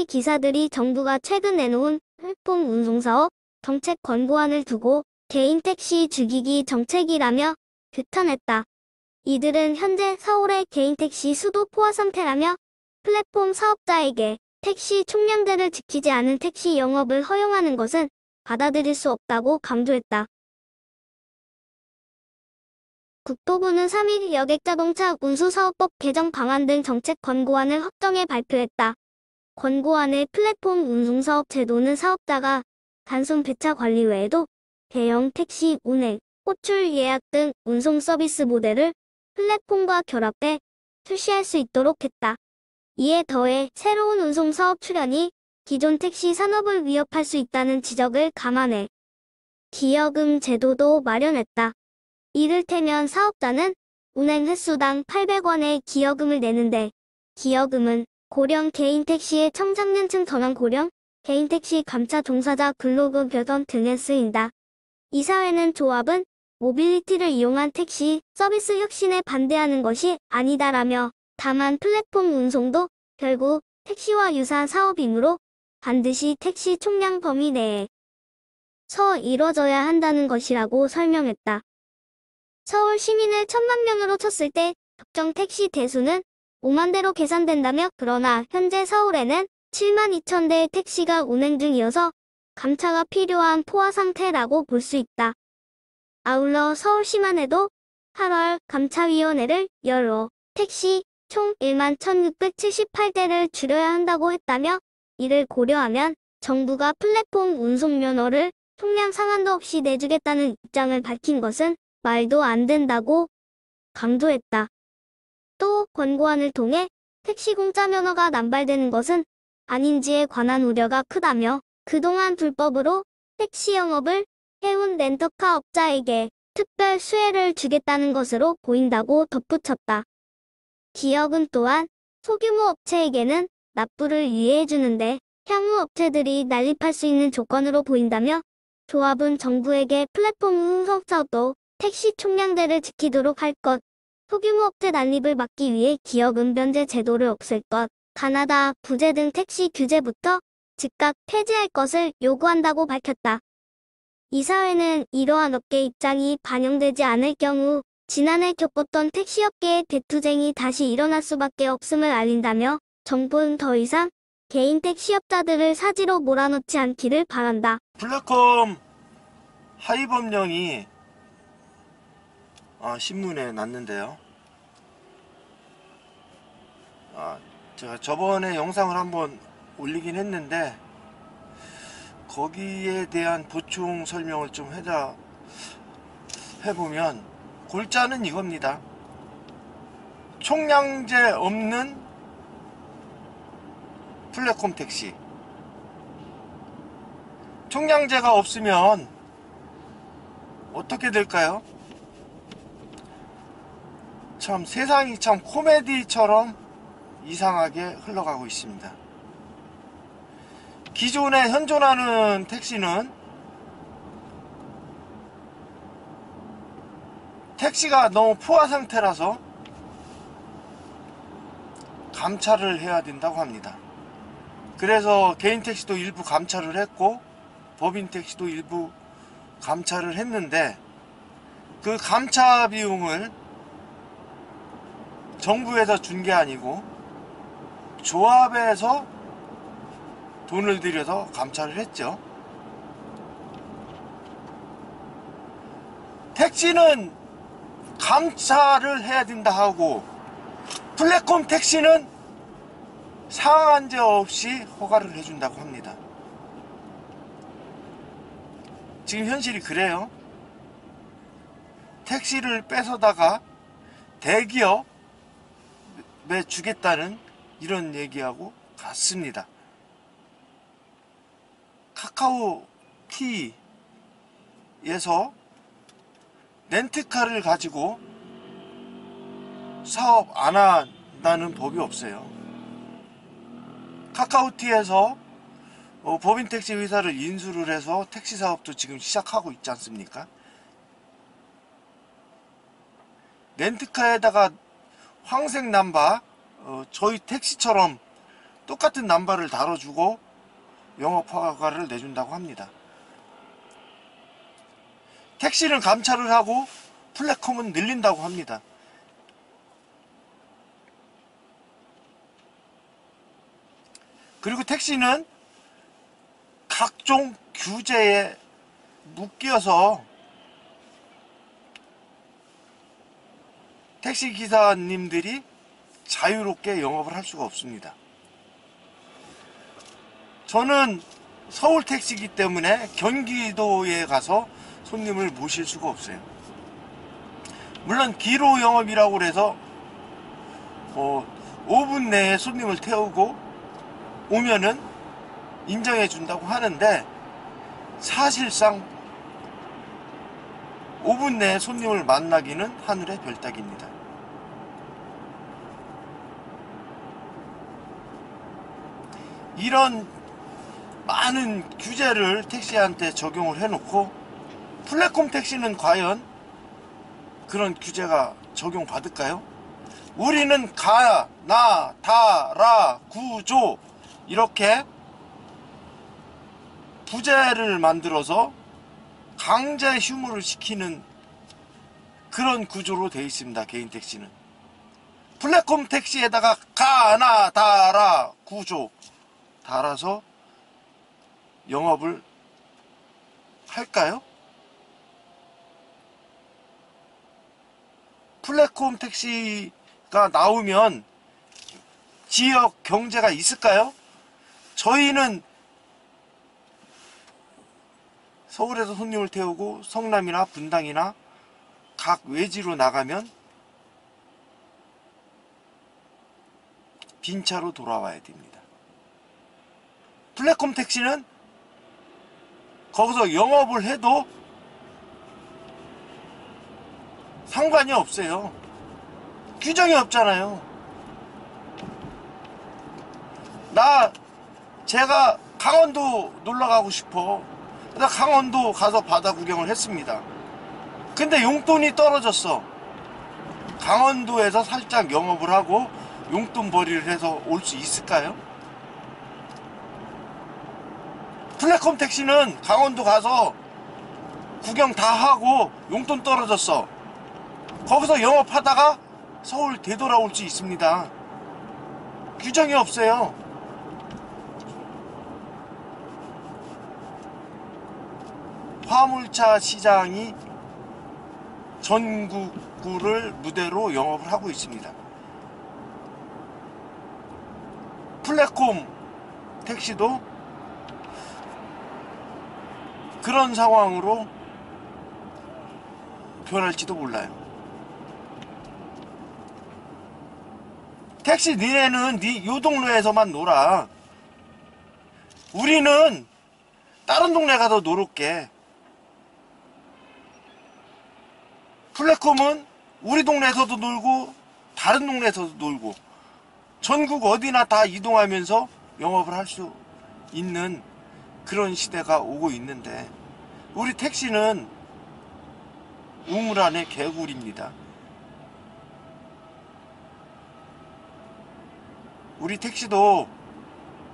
기사들이 정부가 최근 내놓은 플랫폼 운송사업 정책 권고안을 두고 개인 택시 죽이기 정책이라며 규탄했다. 이들은 현재 서울의 개인 택시 수도 포화 상태라며 플랫폼 사업자에게 택시 총량제를 지키지 않은 택시 영업을 허용하는 것은 받아들일 수 없다고 강조했다. 국토부는 3일 여객자동차 운수사업법 개정 방안 등 정책 권고안을 확정해 발표했다. 권고안의 플랫폼 운송사업 제도는 사업자가 단순 배차 관리 외에도 대형 택시 운행, 호출 예약 등 운송 서비스 모델을 플랫폼과 결합해 출시할 수 있도록 했다. 이에 더해 새로운 운송사업 출현이 기존 택시 산업을 위협할 수 있다는 지적을 감안해 기여금 제도도 마련했다. 이를테면 사업자는 운행 횟수당 800원의 기여금을 내는데 기여금은 고령 개인 택시의 청장년층 전환 고령, 개인 택시 감차 종사자 근로급 개선 등에 쓰인다. 이사회는 조합은 모빌리티를 이용한 택시 서비스 혁신에 반대하는 것이 아니다라며 다만 플랫폼 운송도 결국 택시와 유사한 사업이므로 반드시 택시 총량 범위 내에서 이뤄져야 한다는 것이라고 설명했다. 서울 시민을 1000만 명으로 쳤을 때 적정 택시 대수는 5만 대로 계산된다며 그러나 현재 서울에는 7만 2천 대의 택시가 운행 중이어서 감차가 필요한 포화 상태라고 볼 수 있다. 아울러 서울시만 해도 8월 감차위원회를 열어 택시 총 1만 1678대를 줄여야 한다고 했다며 이를 고려하면 정부가 플랫폼 운송면허를 총량 상한도 없이 내주겠다는 입장을 밝힌 것은 말도 안 된다고 강조했다. 또 권고안을 통해 택시 공짜 면허가 남발되는 것은 아닌지에 관한 우려가 크다며 그동안 불법으로 택시 영업을 해온 렌터카 업자에게 특별 수혜를 주겠다는 것으로 보인다고 덧붙였다. 기여금 또한 소규모 업체에게는 납부를 유예해주는데 향후 업체들이 난립할 수 있는 조건으로 보인다며 조합은 정부에게 플랫폼 운송사업도 택시 총량제를 지키도록 할 것, 소규모 업체 난립을 막기 위해 기여금 면제 제도를 없앨 것, 가나다, 부재 등 택시 규제부터 즉각 폐지할 것을 요구한다고 밝혔다. 이사회는 이러한 업계 입장이 반영되지 않을 경우 지난해 겪었던 택시업계의 대투쟁이 다시 일어날 수밖에 없음을 알린다며 정부는 더 이상 개인 택시업자들을 사지로 몰아넣지 않기를 바란다. 플랫폼 하위법령이 신문에 났는데요. 제가 저번에 영상을 한번 올리긴 했는데 거기에 대한 보충 설명을 좀 해보면 골자는 이겁니다. 총량제 없는 플랫폼 택시. 총량제가 없으면 어떻게 될까요? 참 세상이 참 코미디처럼 이상하게 흘러가고 있습니다. 기존에 현존하는 택시는 택시가 너무 포화 상태라서 감차를 해야 된다고 합니다. 그래서 개인 택시도 일부 감차를 했고 법인 택시도 일부 감차를 했는데 그 감차 비용을 정부에서 준 게 아니고 조합에서 돈을 들여서 감차를 했죠. 택시는 감차를 해야 된다 하고 플랫폼 택시는 상한제 없이 허가를 해준다고 합니다. 지금 현실이 그래요. 택시를 뺏어다가 대기업에 주겠다는 이런 얘기하고 같습니다. 카카오티에서 렌트카를 가지고 사업 안 한다는 법이 없어요. 카카오티에서 법인 택시 회사를 인수를 해서 택시 사업도 지금 시작하고 있지 않습니까? 렌트카에다가 황색 남바 저희 택시처럼 똑같은 남바를 달아주고 영업허가를 내준다고 합니다. 택시는 감차를 하고 플랫폼은 늘린다고 합니다. 그리고 택시는 각종 규제에 묶여서 택시기사님들이 자유롭게 영업을 할 수가 없습니다. 저는 서울 택시이기 때문에 경기도에 가서 손님을 모실 수가 없어요. 물론 기로 영업이라고 해서 5분 내에 손님을 태우고 오면은 인정해 준다고 하는데, 사실상 5분 내에 손님을 만나기는 하늘의 별따기입니다. 이런 많은 규제를 택시한테 적용을 해놓고 플랫폼 택시는 과연 그런 규제가 적용받을까요? 우리는 가, 나, 다, 라, 구, 조 이렇게 부제를 만들어서 강제 휴무를 시키는 그런 구조로 되어 있습니다. 개인 택시는. 플랫폼 택시에다가 가, 나, 다, 라, 구, 조 달아서 영업을 할까요? 플랫폼 택시가 나오면 지역 경제가 있을까요? 저희는 서울에서 손님을 태우고 성남이나 분당이나 각 외지로 나가면 빈차로 돌아와야 됩니다. 플랫폼 택시는 거기서 영업을 해도 상관이 없어요. 규정이 없잖아요. 제가 강원도 놀러 가고 싶어. 나 강원도 가서 바다 구경을 했습니다. 근데 용돈이 떨어졌어. 강원도에서 살짝 영업을 하고 용돈벌이를 해서 올 수 있을까요? 플랫폼 택시는 강원도 가서 구경 다 하고 용돈 떨어졌어. 거기서 영업하다가 서울 되돌아올 수 있습니다. 규정이 없어요. 화물차 시장이 전국구를 무대로 영업을 하고 있습니다. 플랫폼 택시도 그런 상황으로 변할지도 몰라요. 택시 니네는 요 동네에서만 놀아. 우리는 다른 동네 가서 놀을게. 플랫폼은 우리 동네에서도 놀고 다른 동네에서도 놀고 전국 어디나 다 이동하면서 영업을 할 수 있는 그런 시대가 오고 있는데, 우리 택시는 우물 안의 개구리입니다. 우리 택시도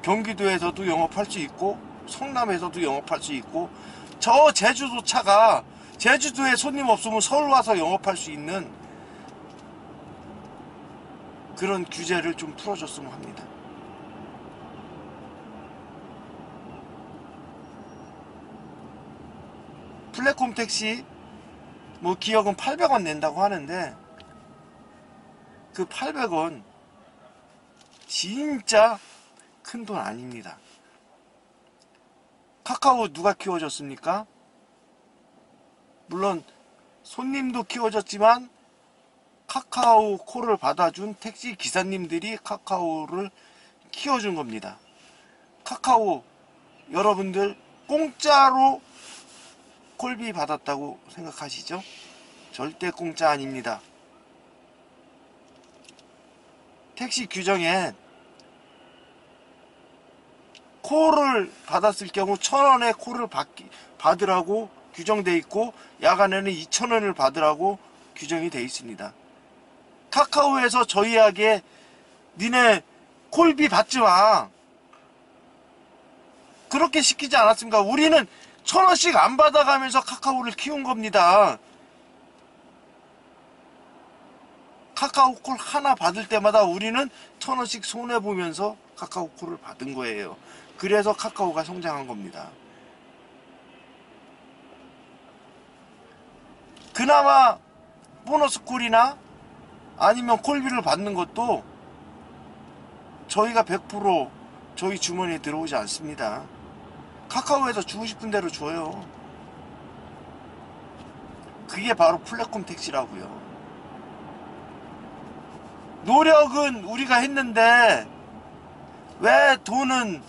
경기도에서도 영업할 수 있고 성남에서도 영업할 수 있고, 저 제주도 차가 제주도에 손님 없으면 서울 와서 영업할 수 있는 그런 규제를 좀 풀어줬으면 합니다. 플랫폼 택시 뭐 기억은 800원 낸다고 하는데, 그 800원 진짜 큰 돈 아닙니다. 카카오 누가 키워줬습니까? 물론 손님도 키워줬지만 카카오 콜을 받아준 택시 기사님들이 카카오를 키워준 겁니다. 카카오 여러분들 공짜로 콜비 받았다고 생각하시죠? 절대 공짜 아닙니다. 택시 규정에 콜을 받았을 경우 1,000원의 콜을 받으라고 규정되어 있고, 야간에는 2,000원을 받으라고 규정이 되어 있습니다. 카카오에서 저희에게 니네 콜비 받지 마. 그렇게 시키지 않았습니까? 우리는 1,000원씩 안 받아가면서 카카오를 키운 겁니다. 카카오콜 하나 받을 때마다 우리는 1,000원씩 손해보면서 카카오콜을 받은 거예요. 그래서 카카오가 성장한 겁니다. 그나마 보너스콜이나 아니면 콜비를 받는 것도 저희가 100% 저희 주머니에 들어오지 않습니다. 카카오에서 주고 싶은 대로 줘요. 그게 바로 플랫폼 택시라고요. 노력은 우리가 했는데 왜 돈은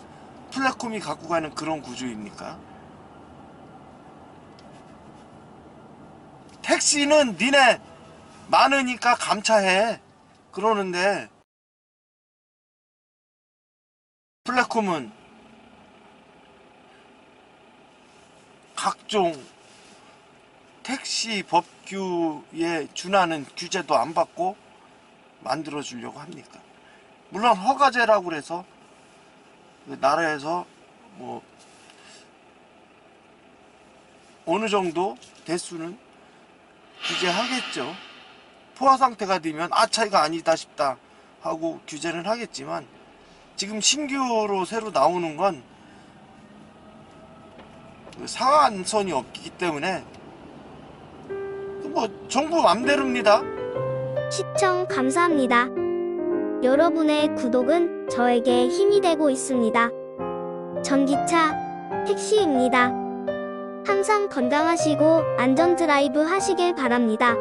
플랫폼이 갖고 가는 그런 구조입니까? 택시는 니네 많으니까 감차해 그러는데, 플랫폼은 각종 택시 법규에 준하는 규제도 안 받고 만들어 주려고 합니까? 물론 허가제라고 그래서 나라에서 뭐 어느 정도 대수는 규제하겠죠. 포화 상태가 되면 차이가 아니다 싶다 하고 규제는 하겠지만, 지금 신규로 새로 나오는 건 상한선이 없기 때문에 뭐 정부 맘대로입니다. 시청 감사합니다. 여러분의 구독은 저에게 힘이 되고 있습니다. 전기차 택시입니다. 항상 건강하시고 안전 드라이브 하시길 바랍니다.